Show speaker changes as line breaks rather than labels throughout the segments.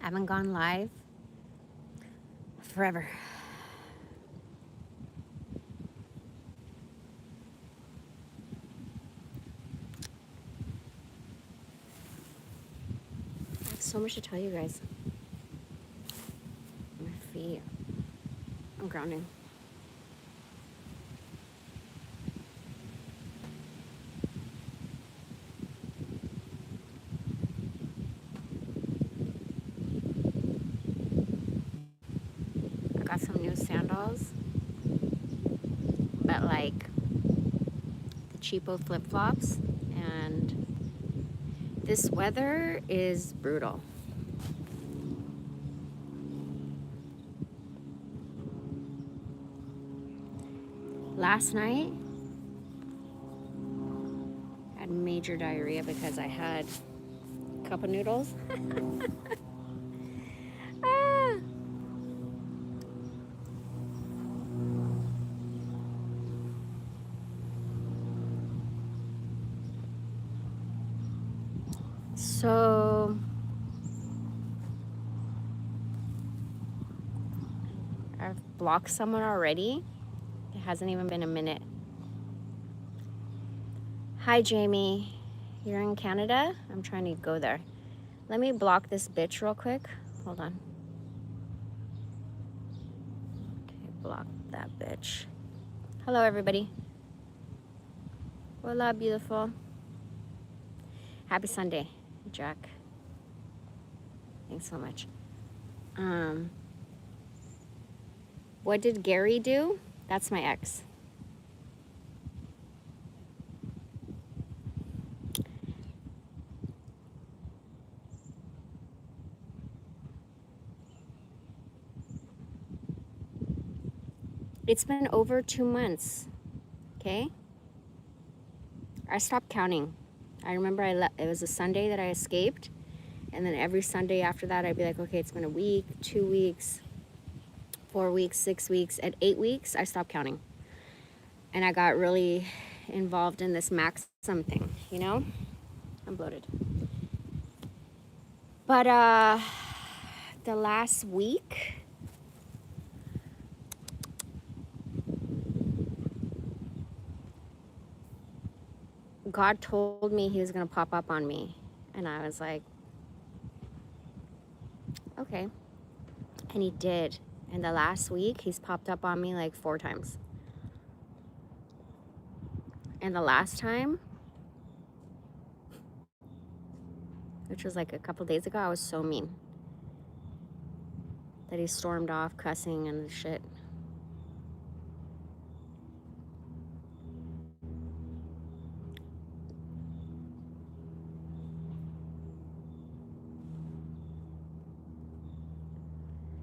I haven't gone live forever. I have so much to tell you guys. My feet. I'm grounding. I got some new sandals, but like the cheapo flip flops. And this weather is brutal. Last night, I had major diarrhea because I had a cup of noodles. Ah. So I've blocked someone already. It hasn't even been a minute. Hi, Jamie. You're in Canada? I'm trying to go there. Let me block this bitch real quick. Hold on. Okay, block that bitch. Hello, everybody. Hola, beautiful. Happy Sunday, Jack. Thanks so much. What did Gary do? That's my ex. It's been over 2 months, okay? I stopped counting. I remember it was a Sunday that I escaped, and then every Sunday after that, I'd be like, okay, it's been a week, 2 weeks, 4 weeks, 6 weeks. At 8 weeks, I stopped counting. And I got really involved in this Maxim thing, you know? I'm bloated. But the last week, God told me he was gonna pop up on me. And I was like, okay. And he did. And the last week, he's popped up on me like 4 times. And the last time, which was like a couple days ago, I was so mean that he stormed off cussing and shit.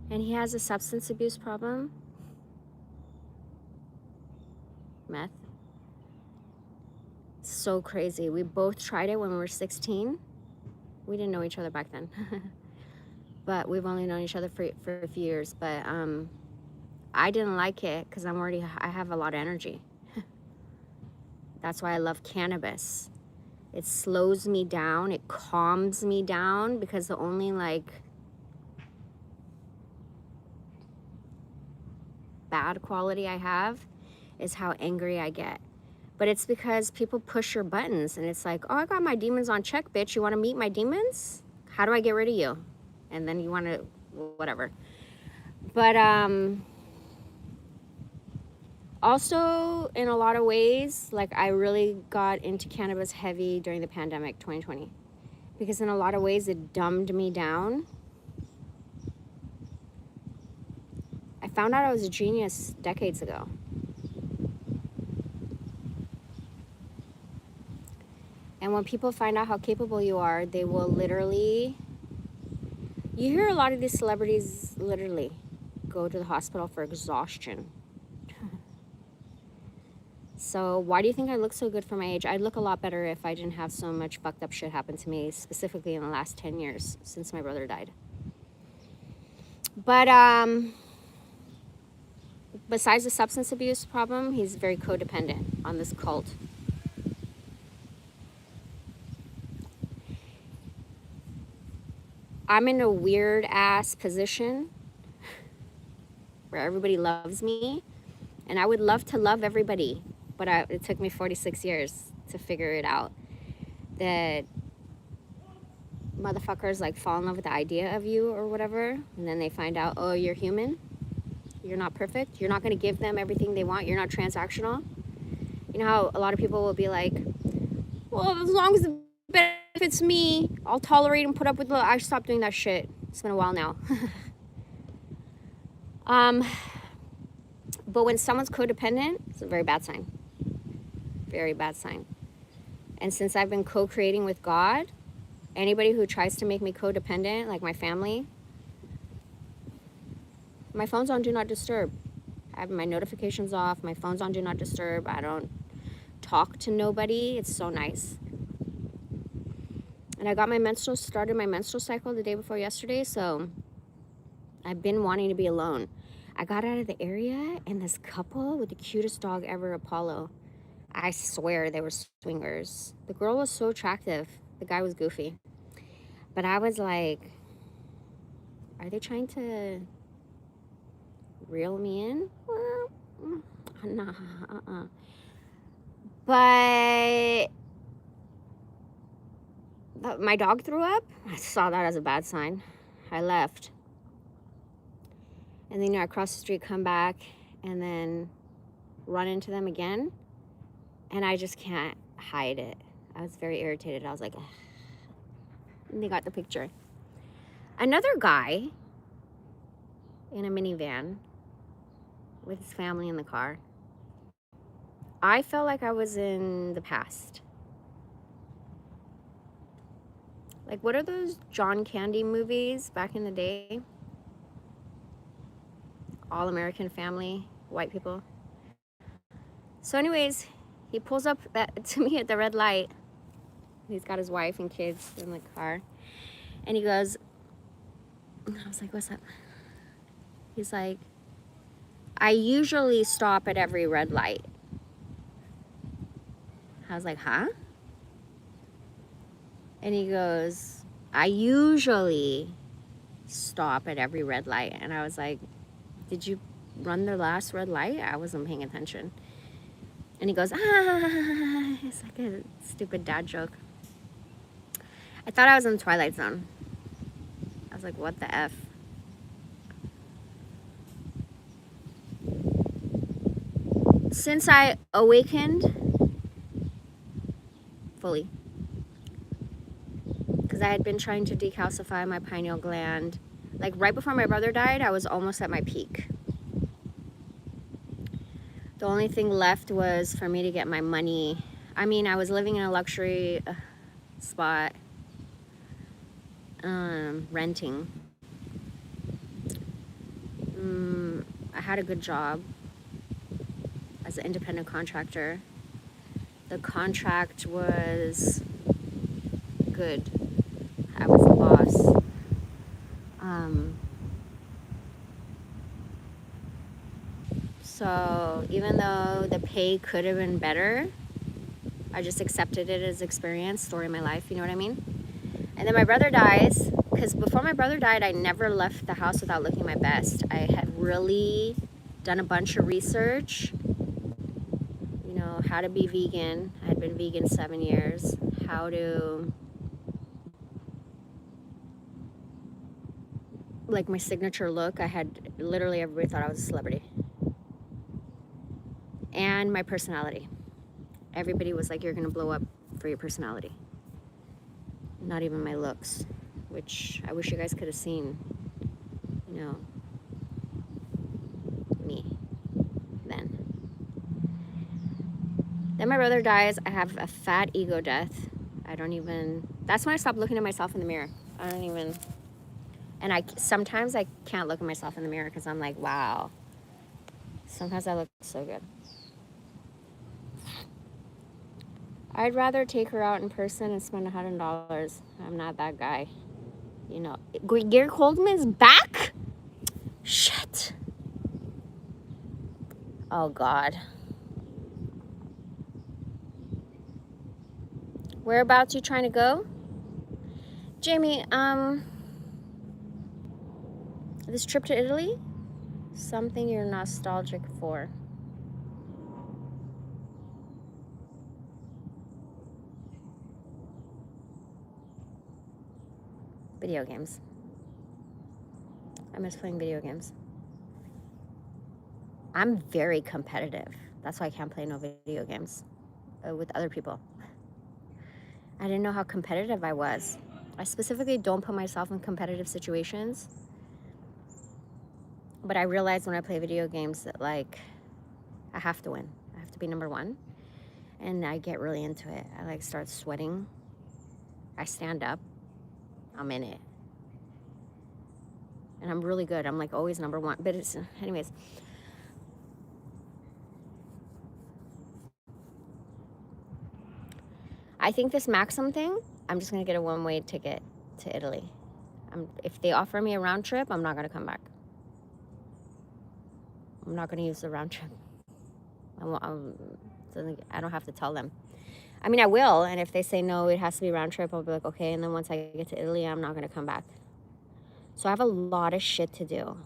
And he has a substance abuse problem. Meth. So crazy. We both tried it when we were 16. We didn't know each other back then. But we've only known each other for a few years. But I didn't like it because I have a lot of energy. That's why I love cannabis. It slows me down. It calms me down because the only like bad quality I have is how angry I get. But it's because people push your buttons and it's like, oh, I got my demons on check, bitch. You want to meet my demons? How do I get rid of you? And then you want to, whatever. But also in a lot of ways, like I really got into cannabis heavy during the pandemic, 2020. Because in a lot of ways it dumbed me down. I found out I was a genius decades ago. And when people find out how capable you are, they will literally, you hear a lot of these celebrities literally go to the hospital for exhaustion. So why do you think I look so good for my age? I'd look a lot better if I didn't have so much fucked up shit happen to me, specifically in the last 10 years since my brother died. But besides the substance abuse problem, he's very codependent on this cult. I'm in a weird ass position where everybody loves me, and I would love to love everybody, but it took me 46 years to figure it out that motherfuckers like fall in love with the idea of you or whatever, and then they find out, oh, you're human, you're not perfect, you're not going to give them everything they want, you're not transactional. You know how a lot of people will be like, well, as long as it benefits me, I'll tolerate and put up with it. I stopped doing that shit. It's been a while now. But when someone's codependent, it's a very bad sign. Very bad sign. And since I've been co-creating with God, anybody who tries to make me codependent, like my family, my phone's on Do Not Disturb. I have my notifications off. My phone's on Do Not Disturb. I don't talk to nobody. It's so nice. And I got started my menstrual cycle the day before yesterday, so I've been wanting to be alone. I got out of the area, and this couple with the cutest dog ever, Apollo, I swear they were swingers. The girl was so attractive. The guy was goofy. But I was like, are they trying to reel me in? Nah, But my dog threw up. I saw that as a bad sign. I left. And then, I cross the street, come back, and then run into them again. And I just can't hide it. I was very irritated. I was like, ugh. And they got the picture. Another guy in a minivan with his family in the car. I felt like I was in the past. Like, what are those John Candy movies back in the day? All American Family, white people. So anyways, he pulls up to me at the red light. He's got his wife and kids in the car. And he goes, I was like, what's up? He's like, I usually stop at every red light. I was like, huh? And he goes, I usually stop at every red light. And I was like, did you run the last red light? I wasn't paying attention. And he goes, it's like a stupid dad joke. I thought I was in the Twilight Zone. I was like, what the F? Since I awakened fully, because I had been trying to decalcify my pineal gland. Like right before my brother died, I was almost at my peak. The only thing left was for me to get my money. I mean, I was living in a luxury spot, renting. I had a good job as an independent contractor. The contract was good. I was the boss. So even though the pay could have been better, I just accepted it as experience, story of my life, you know what I mean? And then my brother dies, because before my brother died, I never left the house without looking my best. I had really done a bunch of research, you know, how to be vegan. I had been vegan 7 years. How to, like my signature look, I had literally everybody thought I was a celebrity. And my personality. Everybody was like, you're gonna blow up for your personality. Not even my looks, which I wish you guys could have seen, you know, me then. Then my brother dies. I have a fat ego death. That's when I stopped looking at myself in the mirror. And sometimes I can't look at myself in the mirror because I'm like, wow, sometimes I look so good. I'd rather take her out in person and spend $100. I'm not that guy. You know, Gary Coleman's back? Shit. Oh, God. Whereabouts you trying to go? Jamie, This trip to Italy, something you're nostalgic for. Video games. I miss playing video games. I'm very competitive. That's why I can't play no video games with other people. I didn't know how competitive I was. I specifically don't put myself in competitive situations. But I realize when I play video games that, like, I have to win. I have to be number one. And I get really into it. I, like, start sweating. I stand up. I'm in it. And I'm really good. I'm, like, always number one. But it's, anyways. I think this Maxim thing, I'm just going to get a one-way ticket to Italy. If they offer me a round trip, I'm not going to come back. I'm not going to use the round trip. I don't have to tell them. I mean, I will, and if they say no, it has to be round trip, I'll be like, okay, and then once I get to Italy, I'm not going to come back. So I have a lot of shit to do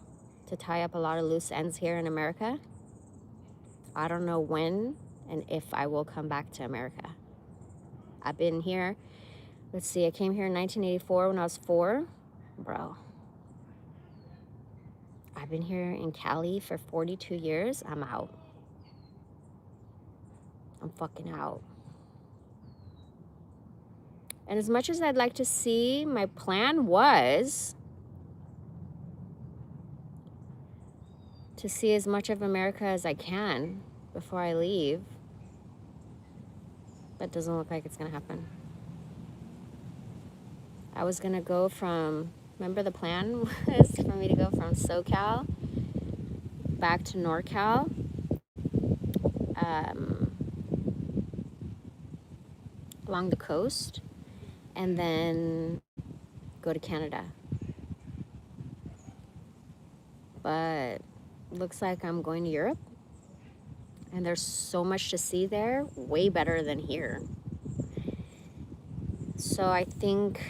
to tie up a lot of loose ends here in America. I don't know when and if I will come back to America. I've been here, let's see, I came here in 1984 when I was 4. Bro. I've been here in Cali for 42 years. I'm out. I'm fucking out. And as much as I'd like to see, my plan was to see as much of America as I can before I leave. That doesn't look like it's gonna happen. I was gonna go from, remember the plan was for me to go from SoCal back to NorCal. Along the coast, and then go to Canada. But looks like I'm going to Europe, and there's so much to see there, way better than here. So I think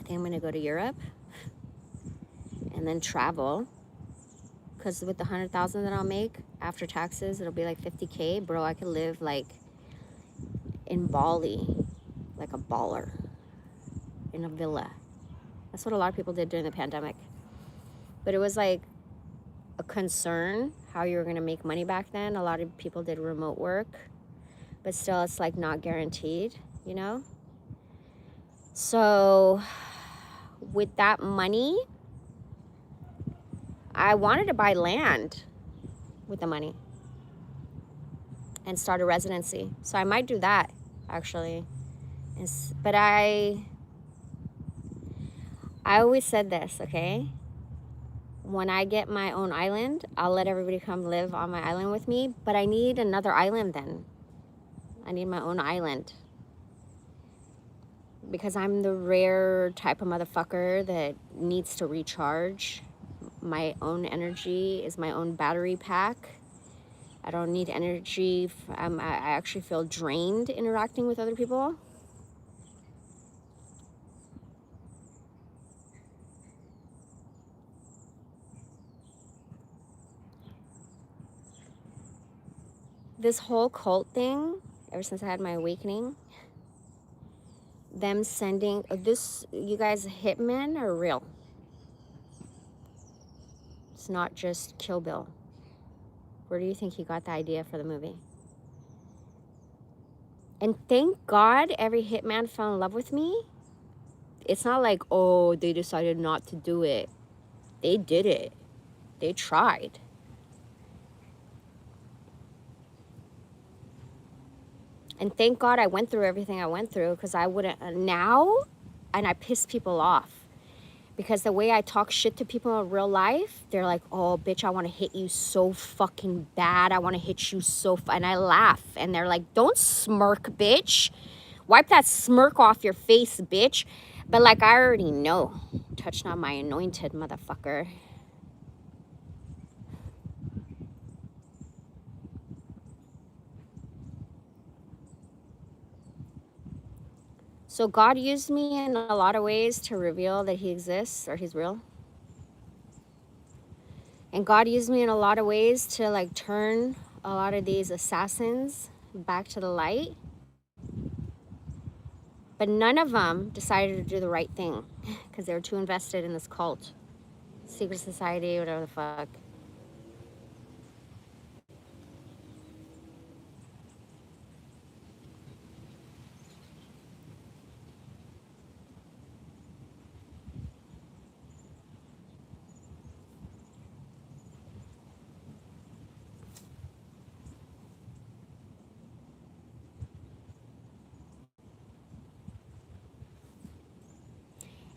I'm gonna go to Europe and then travel, because with the 100,000 that I'll make after taxes, it'll be like 50K. Bro, I could live like in Bali, like a baller, in a villa. That's what a lot of people did during the pandemic. But it was like a concern how you were gonna make money back then. A lot of people did remote work, but still it's like not guaranteed, you know? So with that money, I wanted to buy land with the money and start a residency. So I might do that, actually. But I always said this, okay? When I get my own island, I'll let everybody come live on my island with me, but I need another island then. I need my own island. Because I'm the rare type of motherfucker that needs to recharge. My own energy is my own battery pack. I don't need energy. I actually feel drained interacting with other people. This whole cult thing, ever since I had my awakening, them sending this, you guys, hitmen are real. It's not just Kill Bill. Where do you think he got the idea for the movie? And thank God every hitman fell in love with me. It's not like, oh, they decided not to do it. They did it. They tried. And thank God I went through everything I went through, because I wouldn't now, and I piss people off. Because the way I talk shit to people in real life, they're like, oh, bitch, I want to hit you so fucking bad. I want to hit you so and I laugh. And they're like, don't smirk, bitch. Wipe that smirk off your face, bitch. But like, I already know. Touch not my anointed, motherfucker. So God used me in a lot of ways to reveal that he exists or he's real. And God used me in a lot of ways to like turn a lot of these assassins back to the light. But none of them decided to do the right thing because they were too invested in this cult, secret society, whatever the fuck.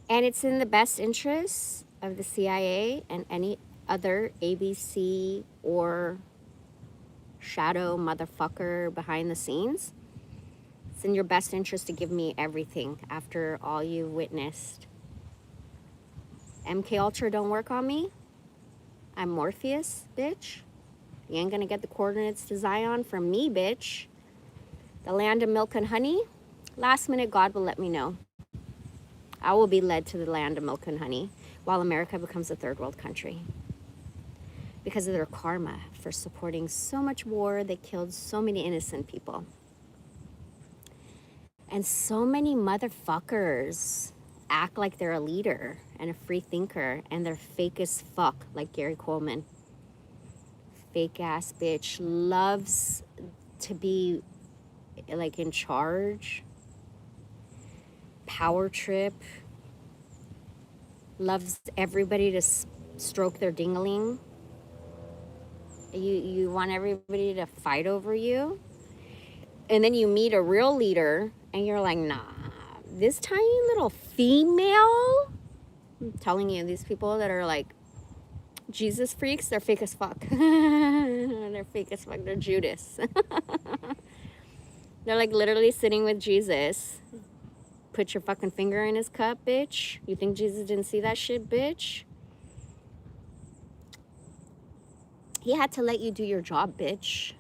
And it's in the best interests of the CIA and any other ABC or shadow motherfucker behind the scenes. It's in your best interest to give me everything after all you've witnessed. MK Ultra don't work on me. I'm Morpheus, bitch. You ain't gonna get the coordinates to Zion from me, bitch. The land of milk and honey. Last minute, God will let me know. I will be led to the land of milk and honey while America becomes a third world country. Because of their karma for supporting so much war that killed so many innocent people. And so many motherfuckers act like they're a leader and a free thinker, and they're fake as fuck, like Gary Coleman. Fake ass bitch loves to be like in charge, power trip, loves everybody to stroke their dingling. You want everybody to fight over you, and then you meet a real leader and you're like, nah, this tiny little female. I'm telling you, these people that are like Jesus freaks, they're fake as fuck. They're fake as fuck. They're Judas. They're like literally sitting with Jesus. Put your fucking finger in his cup, bitch. You think Jesus didn't see that shit, bitch? He had to let you do your job, bitch.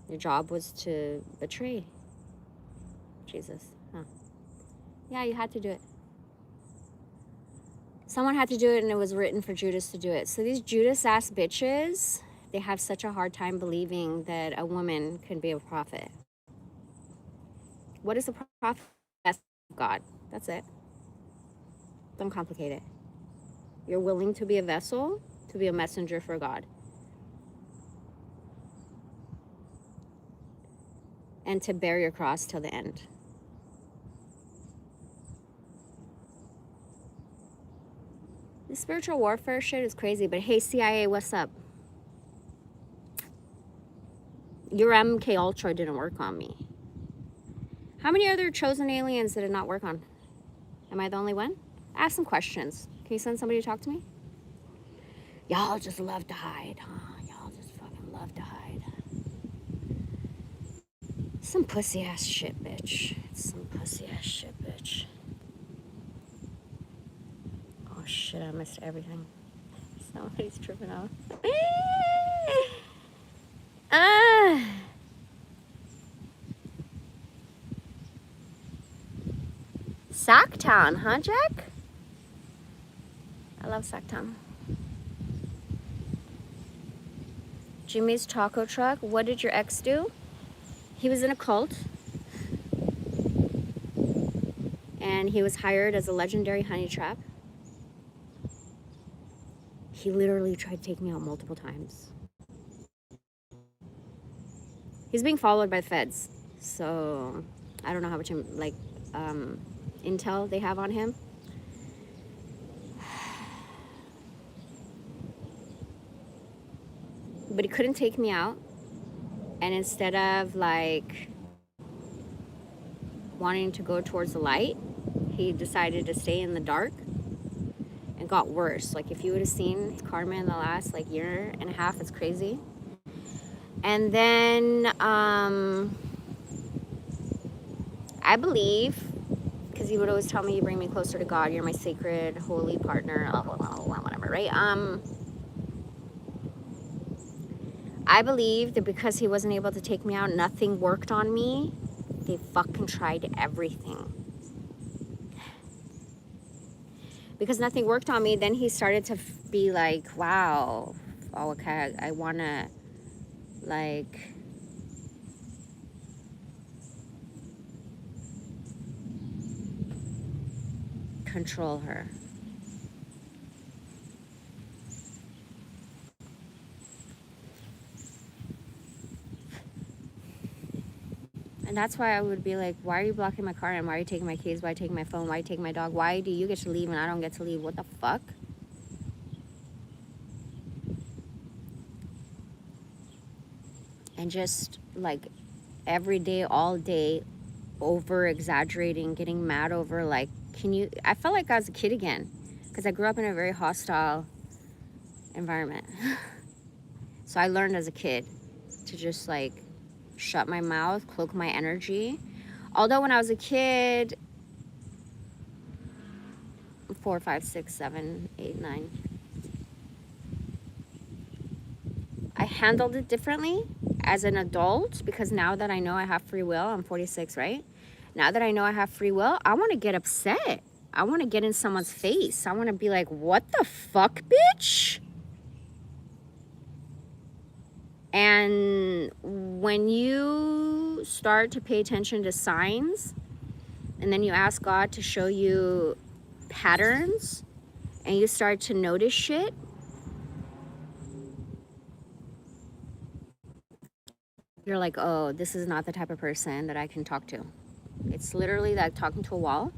Your job was to betray Jesus. Huh. Yeah, you had to do it. Someone had to do it, and it was written for Judas to do it. So these Judas-ass bitches, they have such a hard time believing that a woman can be a prophet. What is a prophet? That's God. That's it. Don't complicate it. You're willing to be a vessel, to be a messenger for God. And to bear your cross till the end. The spiritual warfare shit is crazy, but hey, CIA, what's up? Your MK Ultra didn't work on me. How many other chosen aliens did it not work on? Am I the only one? Ask some questions. Can you send somebody to talk to me? Y'all just love to hide, huh? Y'all just fucking love to hide. Some pussy ass shit, bitch. Some pussy ass shit, bitch. Oh shit, I missed everything. Somebody's tripping out. Sacktown, huh, Jack? I love Sacktown. Jimmy's taco truck. What did your ex do? He was in a cult. And he was hired as a legendary honey trap. He literally tried to take me out multiple times. He's being followed by the feds. So I don't know how much intel they have on him. But he couldn't take me out. And instead of like wanting to go towards the light, he decided to stay in the dark and got worse. Like if you would have seen karma in the last like year and a half, it's crazy. And then I believe, because he would always tell me, you bring me closer to God, you're my sacred, holy partner, whatever, right? I believe that because he wasn't able to take me out, nothing worked on me They fucking tried everything. Because nothing worked on me, then he started to be like, wow, oh, okay, I want to, like, control her. And that's why I would be like, why are you blocking my car? And why are you taking my keys? Why are you taking my phone? Why are you taking my dog? Why do you get to leave and I don't get to leave? What the fuck? And just like every day, all day, over exaggerating, getting mad over, like, I felt like I was a kid again because I grew up in a very hostile environment. So I learned as a kid to just like shut my mouth, cloak my energy. Although when I was a kid, 4, 5, 6, 7, 8, 9, I handled it differently as an adult, because now that I know I have free will, I'm 46, right? Now that I know I have free will, I want to get upset. I want to get in someone's face. I want to be like, what the fuck, bitch? And when you start to pay attention to signs, and then you ask God to show you patterns, and you start to notice shit, you're like, oh, this is not the type of person that I can talk to. It's literally like talking to a wall.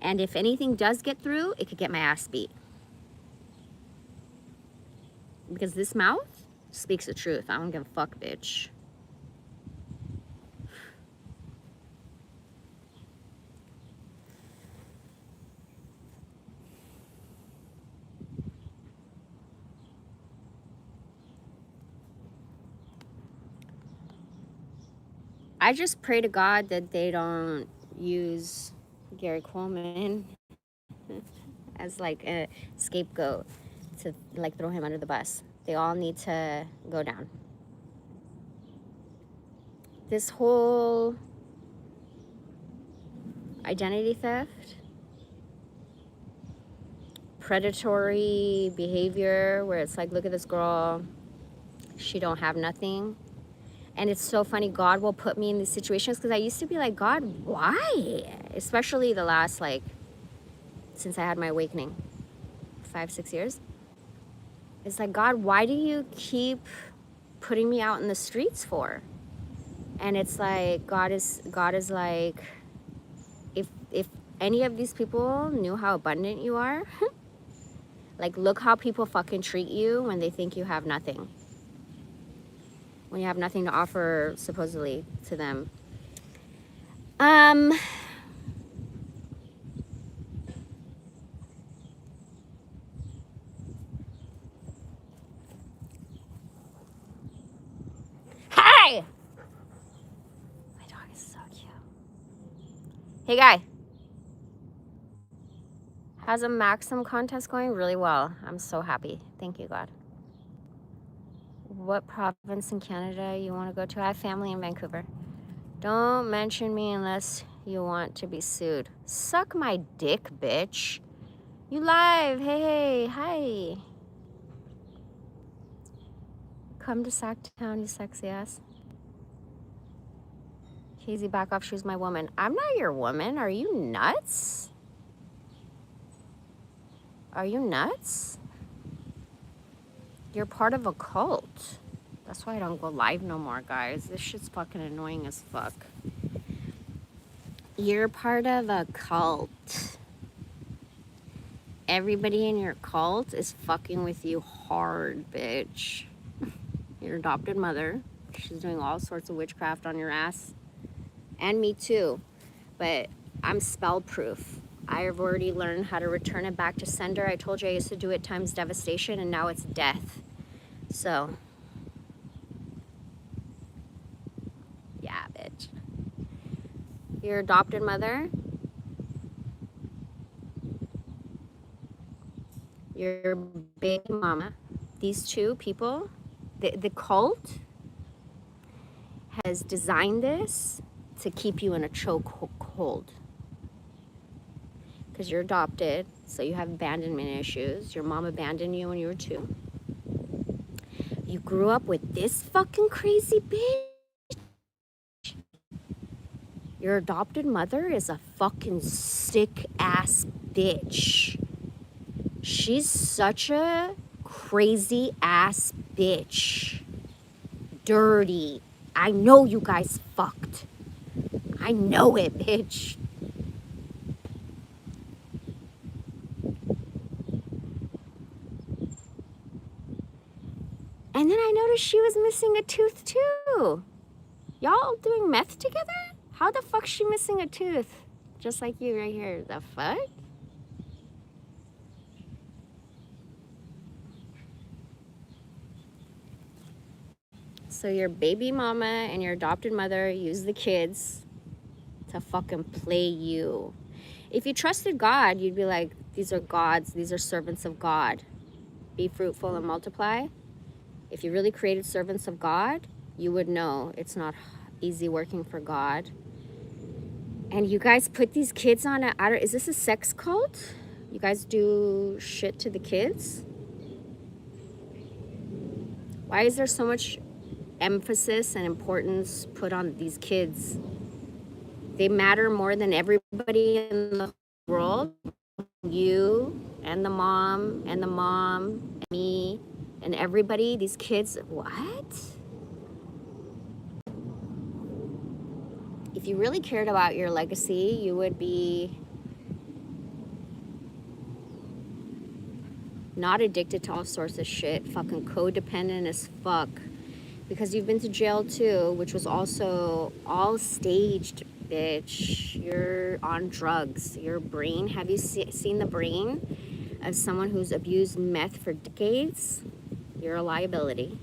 And if anything does get through, it could get my ass beat. Because this mouth speaks the truth. I don't give a fuck, bitch. I just pray to God that they don't use Gary Coleman as like a scapegoat to like throw him under the bus. They all need to go down. This whole identity theft, predatory behavior, where it's like, look at this girl, she don't have nothing. And it's so funny, God will put me in these situations, because I used to be like, God, why? Especially the last, like, since I had my awakening, 5, 6 years. It's like, God, why do you keep putting me out in the streets for? And it's like, God is like, if any of these people knew how abundant you are, like, look how people fucking treat you when they think you have nothing. When you have nothing to offer, supposedly, to them. Hi! My dog is so cute. Hey, guy. How's a Maxim contest going? Really well. I'm so happy. Thank you, God. What province in Canada you want to go to? I have family in Vancouver. Don't mention me unless you want to be sued. Suck my dick, bitch. You live. Hey, hi. Come to Sacktown, you sexy ass. Casey, back off. She's my woman. I'm not your woman. Are you nuts? Are you nuts? You're part of a cult. That's why I don't go live no more, guys. This shit's fucking annoying as fuck. You're part of a cult. Everybody in your cult is fucking with you hard, bitch. Your adopted mother, she's doing all sorts of witchcraft on your ass. And me too. But I'm spell proof. I've already learned how to return it back to sender. I told you I used to do it times devastation, and now it's death. So, yeah, bitch. Your adopted mother, your baby mama, these two people, the cult has designed this to keep you in a chokehold. Because you're adopted, so you have abandonment issues. Your mom abandoned you when you were 2. You grew up with this fucking crazy bitch. Your adopted mother is a fucking sick ass bitch. She's such a crazy ass bitch. Dirty. I know you guys fucked. I know it, bitch. And then I noticed she was missing a tooth too. Y'all doing meth together? How the fuck's she missing a tooth? Just like you right here. The fuck? So your baby mama and your adopted mother use the kids to fucking play you. If you trusted God, you'd be like, these are gods, these are servants of God. Be fruitful and multiply. If you really created servants of God, you would know it's not easy working for God. And you guys put these kids on is this a sex cult? You guys do shit to the kids? Why is there so much emphasis and importance put on these kids? They matter more than everybody in the world. You and the mom and me and everybody, these kids, what? If you really cared about your legacy, you would be not addicted to all sorts of shit, fucking codependent as fuck. Because you've been to jail too, which was also all staged, bitch. You're on drugs. Your brain, have you seen the brain of someone who's abused meth for decades? You're a liability.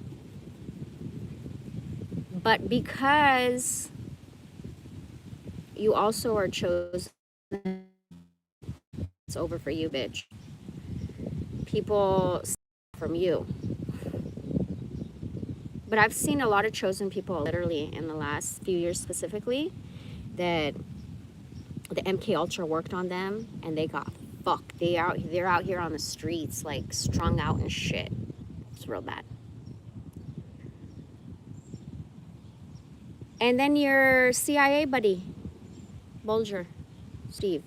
But because you also are chosen, it's over for you, bitch. People from you. But I've seen a lot of chosen people literally in the last few years specifically that the MK Ultra worked on them and they got fucked. They're out here on the streets like strung out and shit. It's real bad. And then your CIA buddy, Bulger, Steve.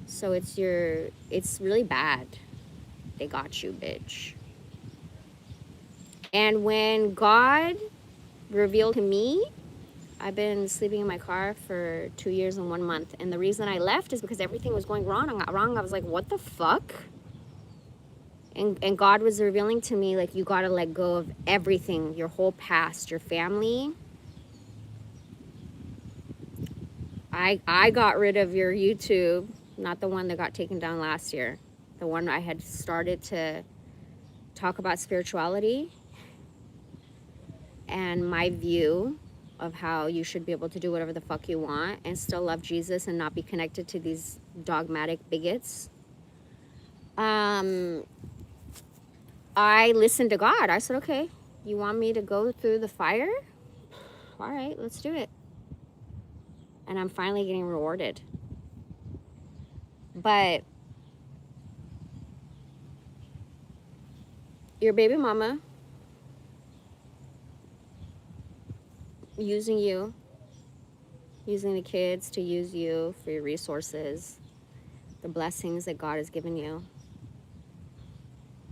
So it's really bad. They got you, bitch. And when God revealed to me, I've been sleeping in my car for 2 years and 1 month. And the reason I left is because everything was going wrong. I was like, what the fuck? And God was revealing to me, like, you got to let go of everything, your whole past, your family. I got rid of your YouTube, not the one that got taken down last year. The one I had started to talk about spirituality and my view of how you should be able to do whatever the fuck you want and still love Jesus and not be connected to these dogmatic bigots. I listened to God. I said, okay, you want me to go through the fire? All right, let's do it. And I'm finally getting rewarded. But your baby mama using you, using the kids to use you for your resources, the blessings that God has given you.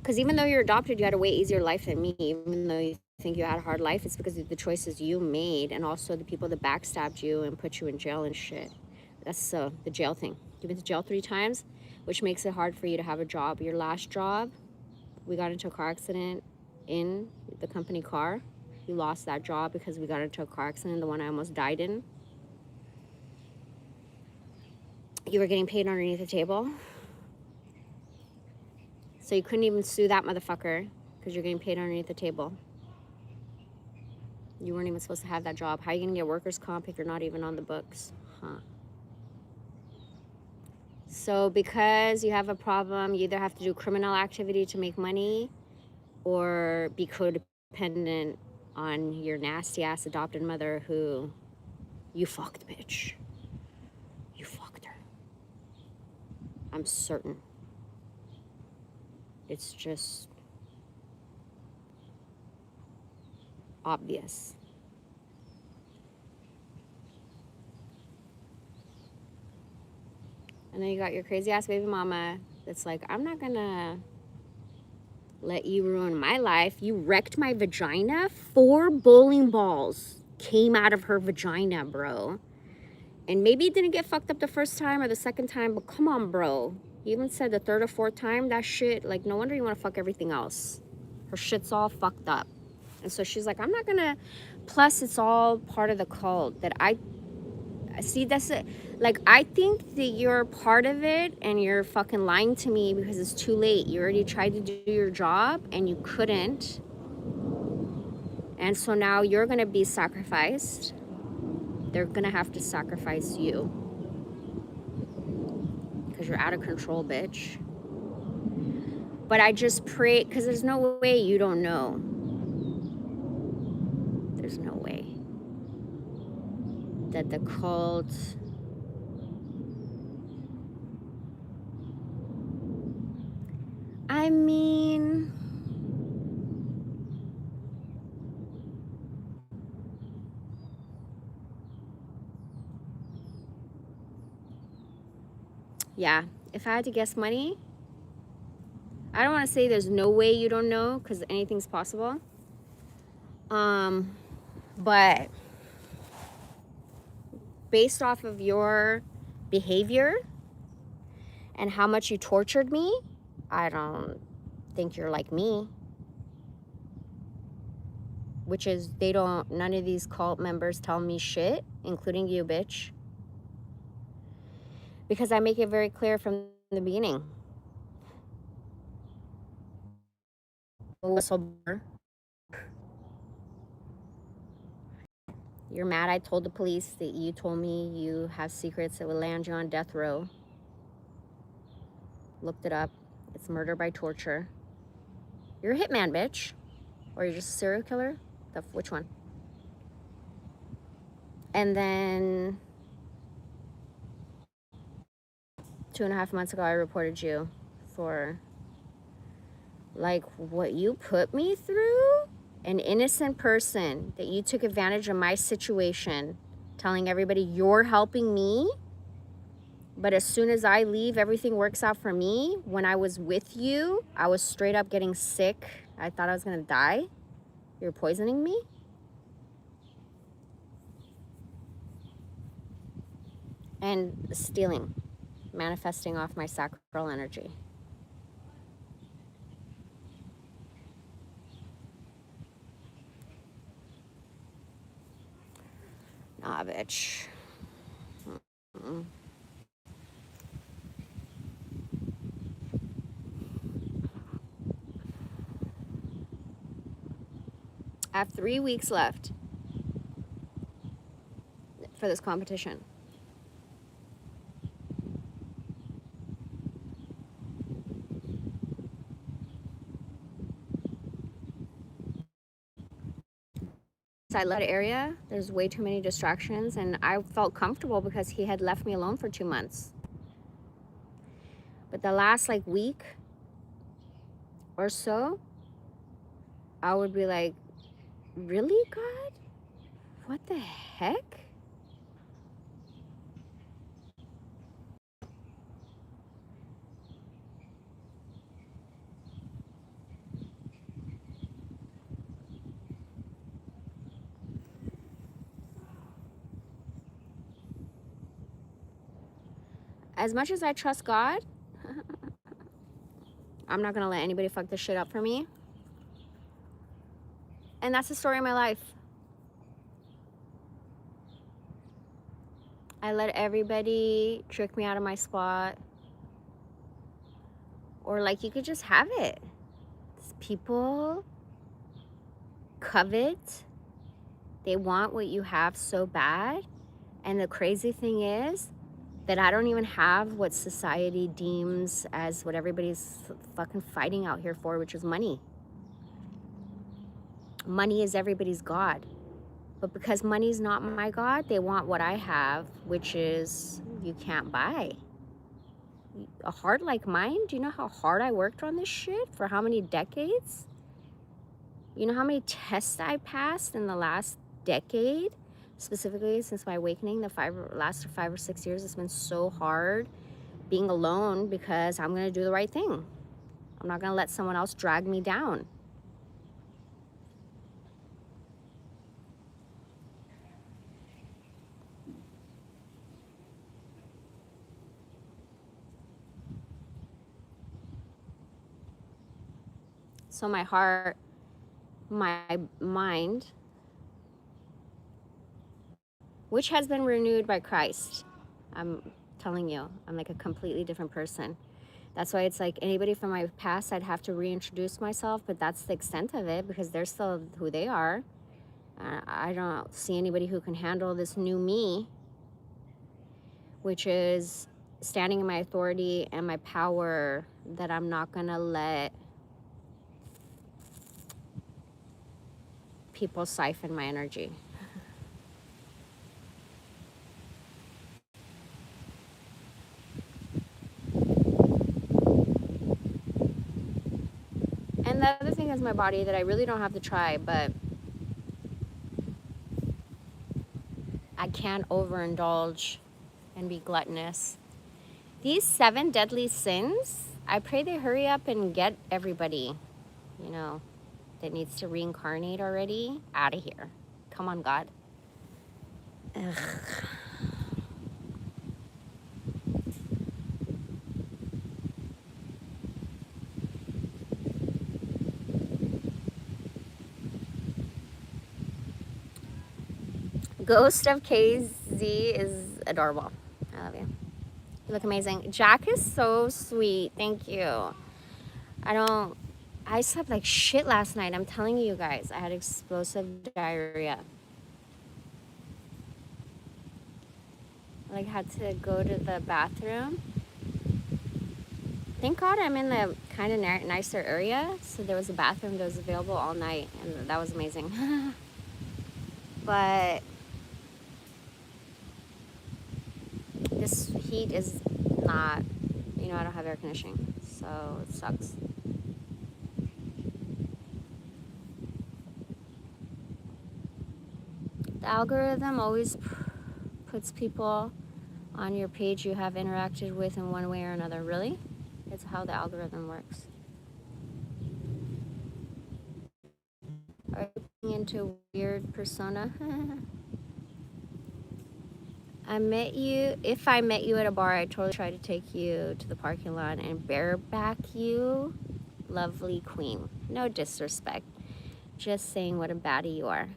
Because even though you're adopted, you had a way easier life than me. Even though you think you had a hard life, it's because of the choices you made and also the people that backstabbed you and put you in jail and shit. That's the jail thing. You've been to jail 3 times, which makes it hard for you to have a job. Your last job, we got into a car accident in the company car. You lost that job because we got into a car accident, the one I almost died in. You were getting paid underneath the table. So you couldn't even sue that motherfucker because you're getting paid underneath the table. You weren't even supposed to have that job. How are you going to get workers' comp if you're not even on the books? Huh. So because you have a problem, you either have to do criminal activity to make money or be codependent on your nasty ass adopted mother who You fucked, bitch. You fucked her. I'm certain. It's just obvious. And then you got your crazy ass baby mama that's like, I'm not gonna let you ruin my life. You wrecked my vagina. 4 bowling balls came out of her vagina, bro. And maybe it didn't get fucked up the first time or the second time, but come on, bro. You even said the 3rd or 4th time, that shit, like, no wonder you want to fuck everything else. Her shit's all fucked up. And so she's like, I'm not gonna, plus it's all part of the cult that I see. That's it. Like, I think that you're part of it and you're fucking lying to me because it's too late. You already tried to do your job and you couldn't. And so now you're gonna be sacrificed. They're gonna have to sacrifice you because you're out of control, bitch. But I just pray, because there's no way you don't know. There's no way that the cult, I mean, yeah, if I had to guess money, I don't want to say there's no way you don't know, because anything's possible. But based off of your behavior and how much you tortured me, I don't think you're like me. Which is, none of these cult members tell me shit, including you, bitch. Because I make it very clear from the beginning. Whistleblower. You're mad I told the police that you told me you have secrets that would land you on death row. Looked it up. It's murder by torture. You're a hitman, bitch. Or you're just a serial killer? Which one? And then 2.5 months ago, I reported you for, like, what you put me through. An innocent person that you took advantage of my situation, telling everybody you're helping me. But as soon as I leave, everything works out for me. When I was with you, I was straight up getting sick. I thought I was gonna die. You're poisoning me. And stealing, manifesting off my sacral energy. Nah, bitch. Mm-mm. I have 3 weeks left for this competition. I left the area, there's way too many distractions, and I felt comfortable because he had left me alone for 2 months. But the last like week or so, I would be like, really, God? What the heck? As much as I trust God, I'm not gonna let anybody fuck this shit up for me. And that's the story of my life. I let everybody trick me out of my spot. Or like, you could just have it. People covet. They want what you have so bad. And the crazy thing is that I don't even have what society deems as what everybody's fucking fighting out here for, which is money. Money is everybody's God. But because money's not my God, they want what I have, which is you can't buy. A heart like mine, do you know how hard I worked on this shit for how many decades? You know how many tests I passed in the last decade? Specifically since my awakening, the last 5 or 6 years, it's been so hard being alone because I'm gonna do the right thing. I'm not gonna let someone else drag me down. So my heart, my mind, which has been renewed by Christ. I'm telling you, I'm like a completely different person. That's why it's like anybody from my past, I'd have to reintroduce myself, but that's the extent of it because they're still who they are. I don't see anybody who can handle this new me, which is standing in my authority and my power, that I'm not gonna let people siphon my energy. And the other thing is my body that I really don't have to try, but I can't overindulge and be gluttonous. These 7 deadly sins, I pray they hurry up and get everybody, you know, that needs to reincarnate already out of here. Come on, God. Ugh. Ghost of KZ is adorable. I love you. You look amazing. Jack is so sweet. Thank you. I slept like shit last night. I'm telling you guys, I had explosive diarrhea. Like, had to go to the bathroom. Thank God I'm in the kind of nicer area. So there was a bathroom that was available all night, and that was amazing. But this heat is not, you know, I don't have air conditioning, so it sucks. The algorithm always puts people on your page you have interacted with in one way or another. Really? It's how the algorithm works. Are you looking into weird persona? If I met you at a bar, I'd totally try to take you to the parking lot and bareback you. Lovely queen. No disrespect. Just saying what a baddie you are.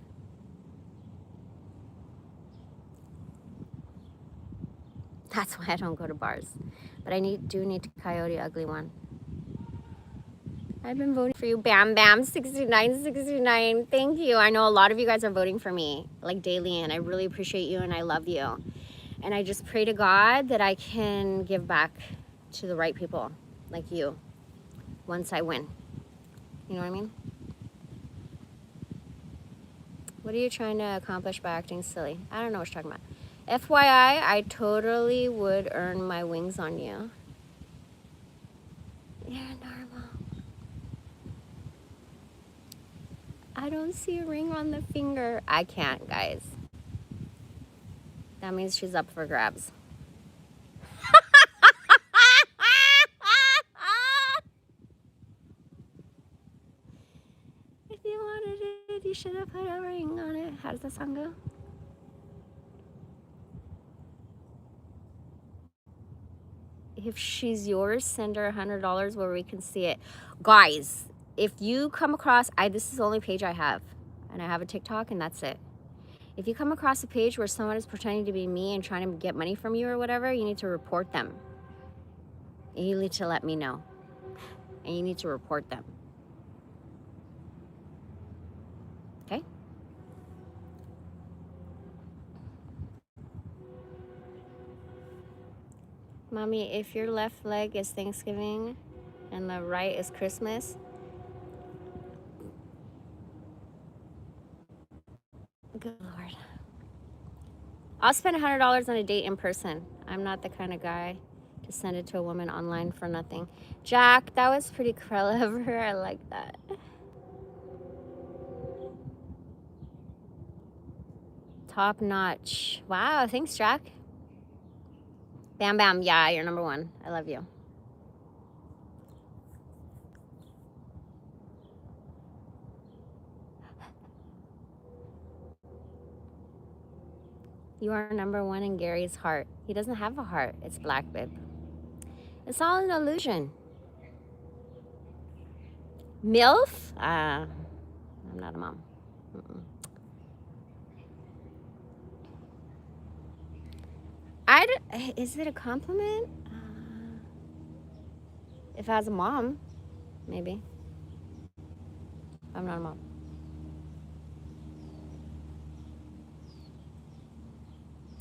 That's why I don't go to bars. But I do need to Coyote Ugly One. I've been voting for you, Bam Bam 6969. Thank you. I know a lot of you guys are voting for me, like daily, and I really appreciate you and I love you. And I just pray to God that I can give back to the right people, like you, once I win. You know what I mean? What are you trying to accomplish by acting silly? I don't know what you're talking about. FYI, I totally would earn my wings on you. You're normal. I don't see a ring on the finger. I can't, guys. That means she's up for grabs. If you wanted it, you should have put a ring on it. How does that song go? If she's yours, send her $100 where we can see it. Guys, if you come across, this is the only page I have. And I have a TikTok and that's it. If you come across a page where someone is pretending to be me and trying to get money from you or whatever, you need to report them. And you need to let me know. And you need to report them. Okay? Mommy, if your left leg is Thanksgiving and the right is Christmas, good Lord. I'll spend $100 on a date in person. I'm not the kind of guy to send it to a woman online for nothing. Jack, that was pretty clever. I like that. Top notch. Wow, thanks, Jack. Bam Bam, yeah, you're number one. I love you. You are number one in Gary's heart. He doesn't have a heart. It's black, babe. It's all an illusion. MILF? I'm not a mom. Is it a compliment? If I was a mom, maybe. I'm not a mom.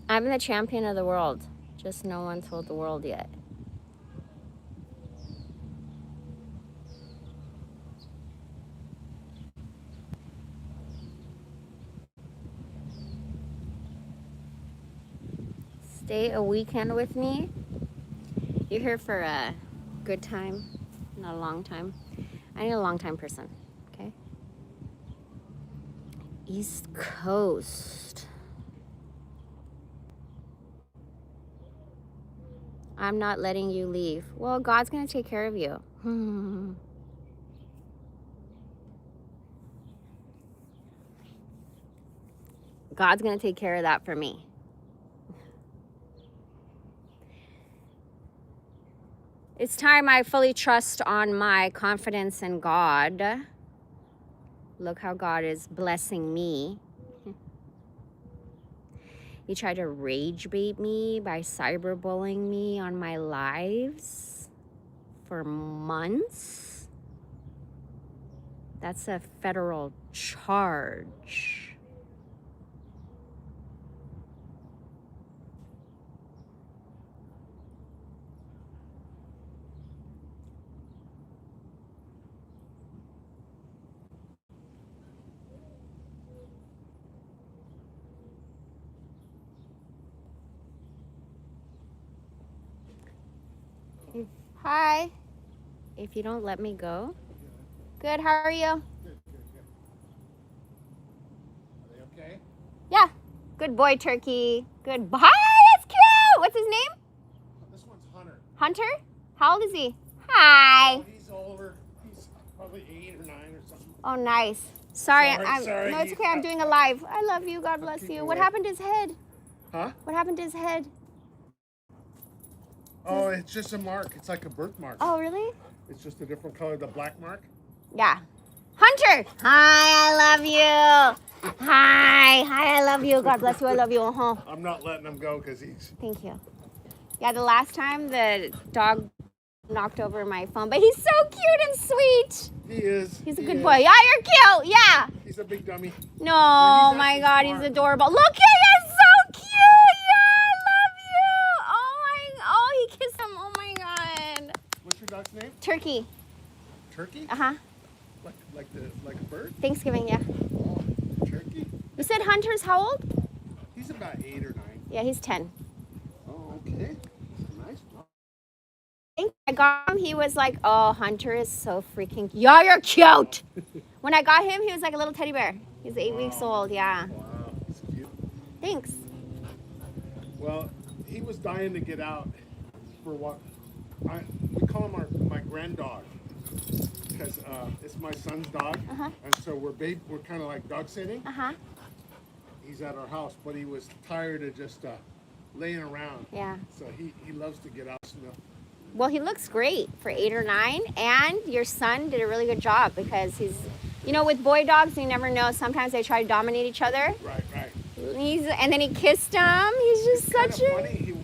I'm the champion of the world. Just no one told the world yet. Stay a weekend with me. You're here for a good time, not a long time. I need a long time person, okay? East Coast. I'm not letting you leave. Well, God's gonna take care of you. God's gonna take care of that for me. It's time I fully trust on my confidence in God. Look how God is blessing me. He tried to rage bait me by cyberbullying me on my lives for months. That's a federal charge. Hi. If you don't let me go. Good, how are you?
Good. Are they okay?
Yeah. Good boy, Turkey. Good boy. Hi, that's cute. What's his name?
This one's Hunter.
Hunter? How old is he? Hi.
Oh, he's older. He's probably 8 or 9 or something.
Oh, nice. Sorry.
Sorry.
No, it's okay. I'm doing a live. I love you. God bless you. What happened to his head?
Huh?
What happened to his head?
Oh, it's just a mark. It's like a birthmark.
Oh, really?
It's just a different color, the black mark.
Yeah. Hunter! Hi, I love you. Hi, I love you. God bless you. I love you. Uh-huh.
I'm not letting him go because he's...
Thank you. Yeah, the last time the dog knocked over my phone, but he's so cute and sweet.
He is.
He's a good boy. Yeah, you're cute. Yeah.
He's a big dummy.
No, oh my God,
smart.
he's adorable. Look, he's so cute. Yeah, I love you. Oh, he kissed him. Oh my God.
What's your dog's name?
Turkey.
Turkey?
Uh-huh.
Like a bird?
Thanksgiving, yeah.
Oh, turkey.
You said Hunter's how old?
He's about 8 or 9.
Yeah, he's 10.
Oh, okay. That's a nice dog.
I got him, he was like, oh, Hunter is so freaking, yeah, you're cute. When I got him, he was like a little teddy bear. He's 8 weeks old, yeah.
Wow, that's cute.
Thanks.
Well, he was dying to get out for what we call him my grand dog because it's my son's dog, and so we're kind of like dog sitting. He's at our house, but he was tired of just laying around.
Yeah.
So he loves to get out.
Well, he looks great for 8 or 9, and your son did a really good job because he's, you know, with boy dogs, you never know. Sometimes they try to dominate each other.
Right.
And then he kissed him. He's just
It's
such a...
funny.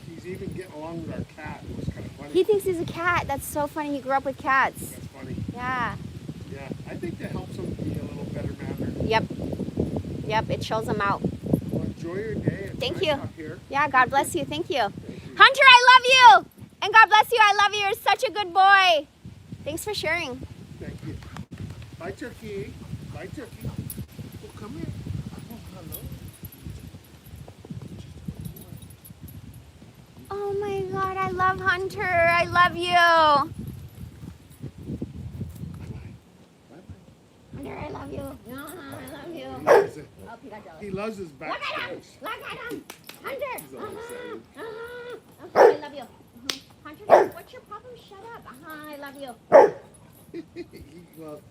He's even getting along with our cat. It was kind of funny.
He thinks he's a cat. That's so funny. He grew up with cats.
That's funny.
Yeah.
Yeah, I think that helps him be a little better manner.
Yep, it shows him out.
Well, enjoy your day. It's
Thank
nice
you.
out here.
Yeah, God bless you. Thank you.
Thank you.
Hunter, I love you. And God bless you. I love you. You're such a good boy. Thanks for sharing.
Thank you. Bye, Turkey. Bye, Turkey. Oh, come here. Oh, hello.
God, I love Hunter. I love you. Hunter, I love you. I love you. Oh, he got jealous.
He loves his back scratch.
Look at him. Hunter.
He's all excited.
Okay, I love you. Hunter, what's your problem? Shut up. I love you.
Well,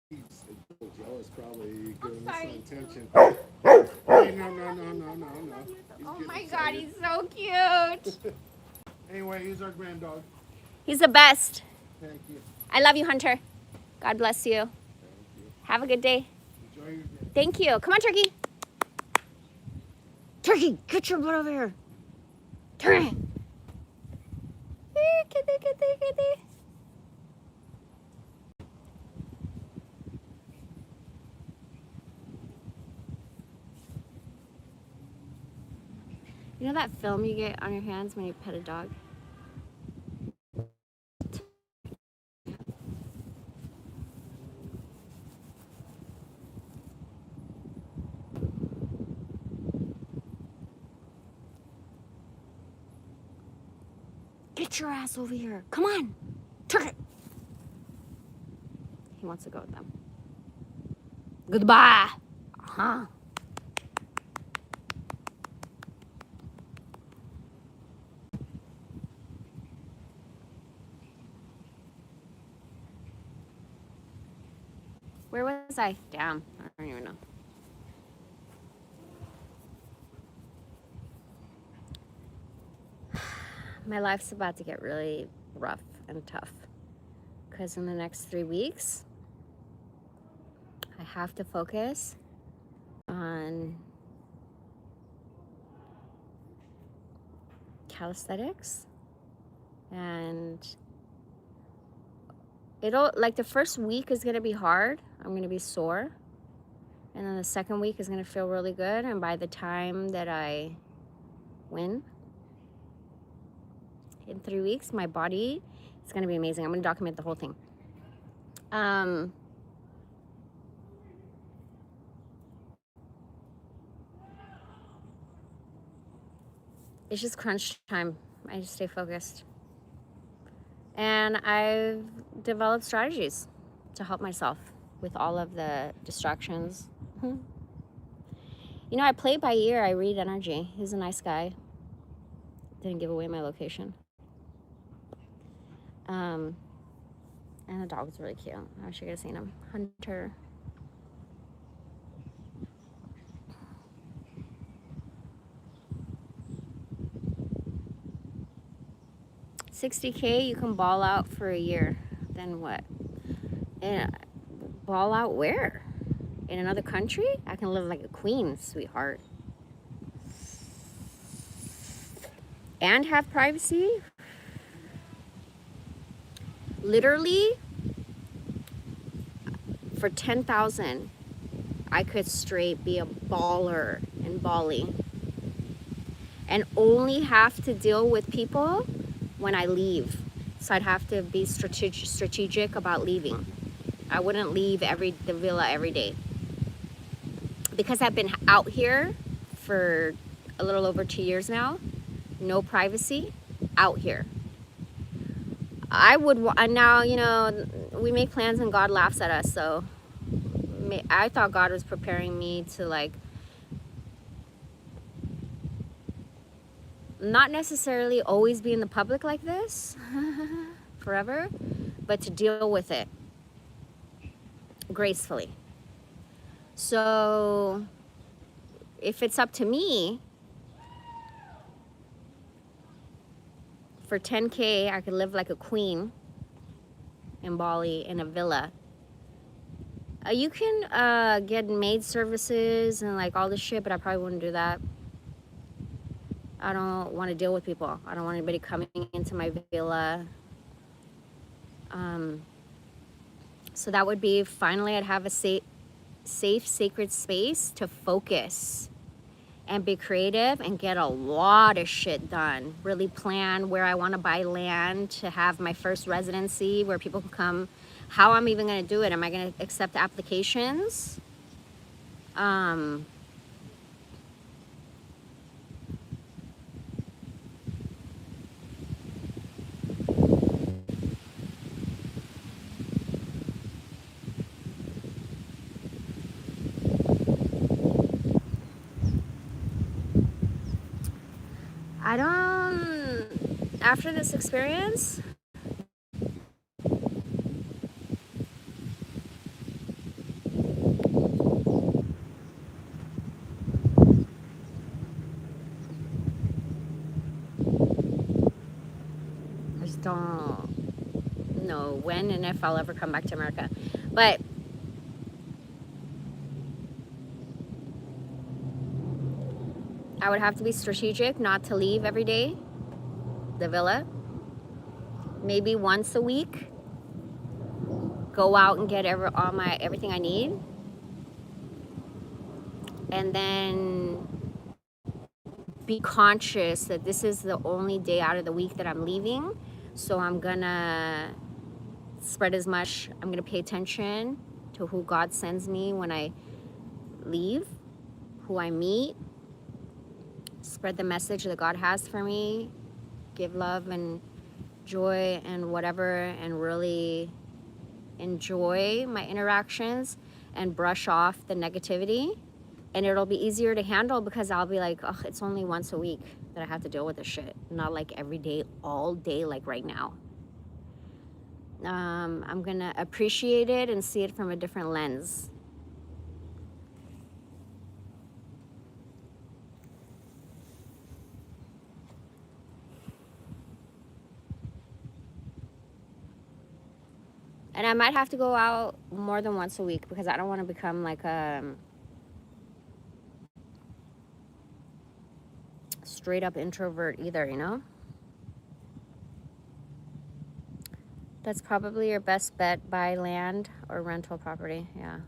he's a little jealous, probably giving us
sorry.
some attention. Hey, no.
Oh my God, he's so cute.
Anyway, he's our grand dog.
He's the best.
Thank you.
I love you, Hunter. God bless you.
Thank you.
Have a good day.
Enjoy your day.
Thank you. Come on, Turkey. Turkey, get your butt over here. Turkey. Kitty. You know that film you get on your hands when you pet a dog? Get your ass over here. Come on. Turkey. He wants to go with them. Goodbye. Uh-huh. Where was I? Damn. I don't even know. My life's about to get really rough and tough. Because in the next 3 weeks, I have to focus on calisthenics. And it'll, like, the first week is going to be hard. I'm going to be sore. And then the second week is going to feel really good. And by the time that I win, in 3 weeks, my body is going to be amazing. I'm going to document the whole thing. It's just crunch time. I just stay focused. And I've developed strategies to help myself with all of the distractions. You know, I play by ear. I read energy. He's a nice guy. Didn't give away my location. And the dog was really cute. I wish you guys seen him. Hunter. $60K, you can ball out for a year. Then what? And ball out where? In another country? I can live like a queen, sweetheart. And have privacy? Literally, for 10,000, I could straight be a baller in Bali. And only have to deal with people when I leave. So I'd have to be strategic about leaving. I wouldn't leave the villa every day. Because I've been out here for a little over 2 years now, no privacy, out here. I would, now, you know, we make plans and God laughs at us, so I thought God was preparing me to, like, not necessarily always be in the public like this forever, but to deal with it gracefully. So if it's up to me, for 10K, I could live like a queen in Bali in a villa. You can get maid services and like all this shit, but I probably wouldn't do that. I don't want to deal with people. I don't want anybody coming into my villa. So that would be, finally, I'd have a safe, sacred space to focus and be creative and get a lot of shit done. Really plan where I want to buy land to have my first residency where people can come. How I'm even going to do it. Am I going to accept applications? I don't, after this experience, I just don't know when and if I'll ever come back to America. But I would have to be strategic not to leave every day, the villa. Maybe once a week, go out and get everything I need. And then be conscious that this is the only day out of the week that I'm leaving. So I'm gonna spread as much, I'm gonna pay attention to who God sends me when I leave, who I meet, spread the message that God has for me, give love and joy and whatever, and really enjoy my interactions and brush off the negativity. And it'll be easier to handle because I'll be like, oh, it's only once a week that I have to deal with this shit. Not like every day, all day, like right now. I'm gonna appreciate it and see it from a different lens. And I might have to go out more than once a week because I don't want to become like a straight up introvert either, you know? That's probably your best bet, buy land or rental property, yeah.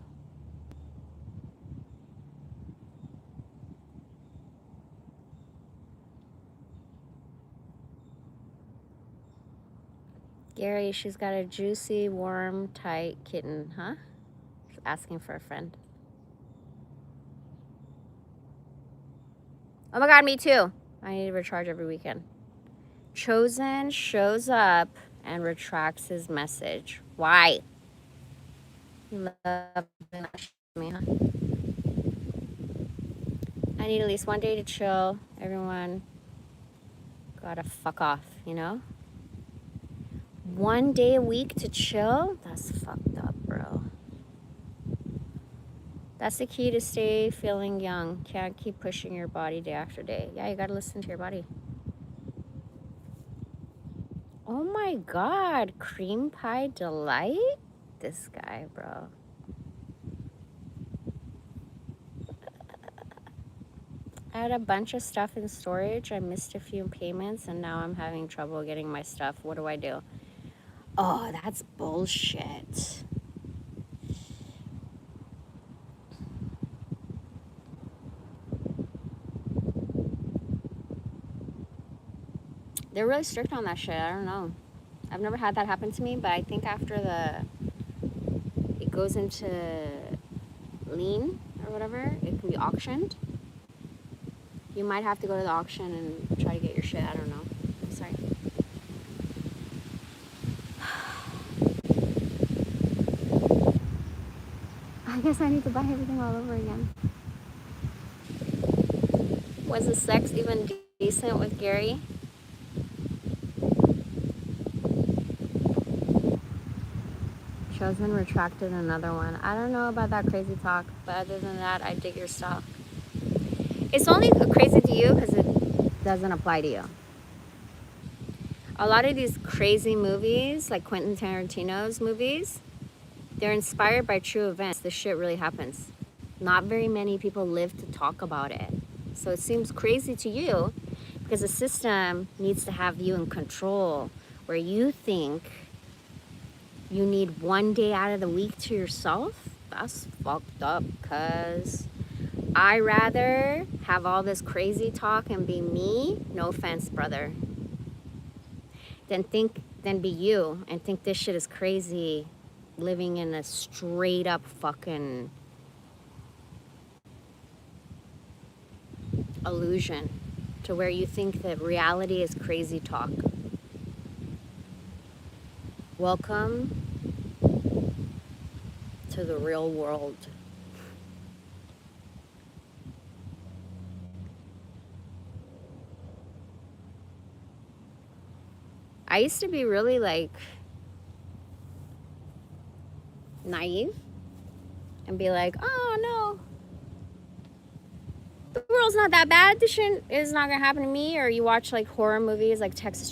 Gary, she's got a juicy, warm, tight kitten, huh? She's asking for a friend. Oh my God, me too. I need to recharge every weekend. Chosen shows up and retracts his message. Why? You love me, huh? I need at least one day to chill. Everyone gotta fuck off, you know? One day a week to chill? That's fucked up, bro. That's the key to stay feeling young. Can't keep pushing your body day after day. Yeah, you gotta listen to your body. Oh my God, cream pie delight? This guy, bro. I had a bunch of stuff in storage. I missed a few payments and now I'm having trouble getting my stuff. What do I do? Oh, that's bullshit. They're really strict on that shit. I don't know. I've never had that happen to me, but I think after it goes into lien or whatever, it can be auctioned. You might have to go to the auction and try to get your shit. I don't know. I'm sorry. I guess I need to buy everything all over again. Was the sex even decent with Gary? Chosen retracted another one. I don't know about that crazy talk, but other than that, I dig your stuff. It's only crazy to you because it doesn't apply to you. A lot of these crazy movies, like Quentin Tarantino's movies, they're inspired by true events. This shit really happens. Not very many people live to talk about it. So it seems crazy to you because the system needs to have you in control, where you think you need one day out of the week to yourself. That's fucked up, cuz I rather have all this crazy talk and be me, no offense, brother, than be you and think this shit is crazy, living in a straight up fucking illusion to where you think that reality is crazy talk. Welcome to the real world. I used to be really like naive and be like, oh no, the world's not that bad. This shit is not gonna happen to me. Or you watch like horror movies like Texas